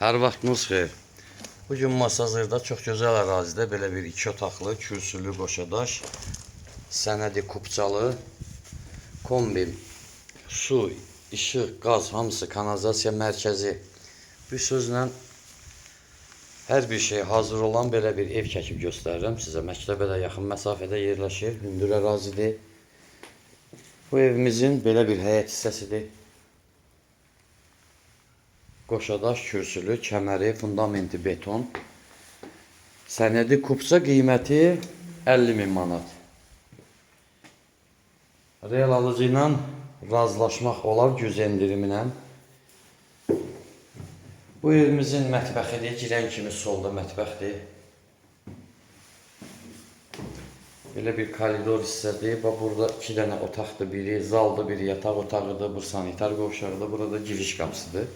Hər vaxtınız xeyir. Bugün Masazırda çox gözəl ərazidə belə bir 2 otaqlı, kürsülü, qoşadaş, sənədi kupçalı, kombi, su, işıq, qaz, hamısı kanalizasiya mərkəzi. Bir sözlə hər bir şey hazır olan belə bir ev çəkib göstərirəm sizə. Məktəbə də yaxın məsafədə yerləşir, hündür ərazidir. Bu evimizin belə bir həyət hissəsidir. Qoşadaş, kürsülü, kəməri, fundamenti beton. Sənədi kupça, qiyməti 50.000 manat. Real alıcı ilə razılaşmaq olar güz endiriminə. Bu evimizin mətbəxidir. Girən kimi solda mətbəxdir. Belə bir koridor hissədir. Burada 2 dənə otaqdır. Biri zaldır, biri yataq otağıdır. Bu sanitar qovşağıdır. Burada giriş qapısıdır.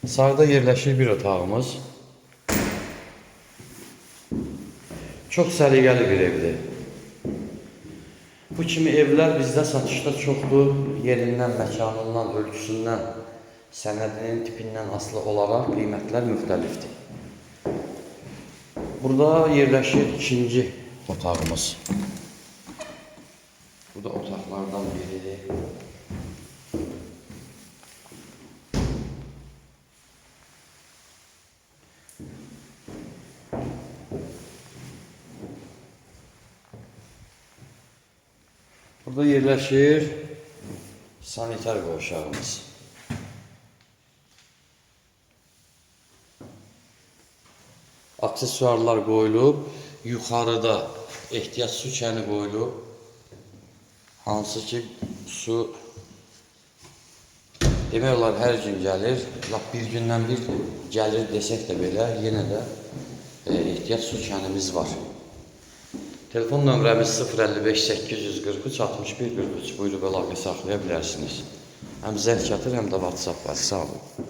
Sağda yerləşir bir otağımız. Çox səliqəli bir evdir. Bu kimi evlər bizdə satışda çoxdur. Yerindən, məkanından, ölçüsündən, sənədinin tipindən asılı olaraq qiymətlər müxtəlifdir. Burada yerləşir ikinci otağımız. Bu da otaqlardan biridir. Burada yerləşir sanitar qovşağımız. Aksesuarlar qoyulub, yuxarıda ehtiyac su kəni qoyulub. Hansı ki su demək olar hər gün gəlir. Lap bir gündən bir gəlir desək də belə, yenə də ehtiyac su kənimiz var. Telefon nömrəmiz 055 843 61 43. Buyurub əlaqə saxlaya bilərsiniz. Həm zəng çatır, həm də WhatsApp var. Sağ olun.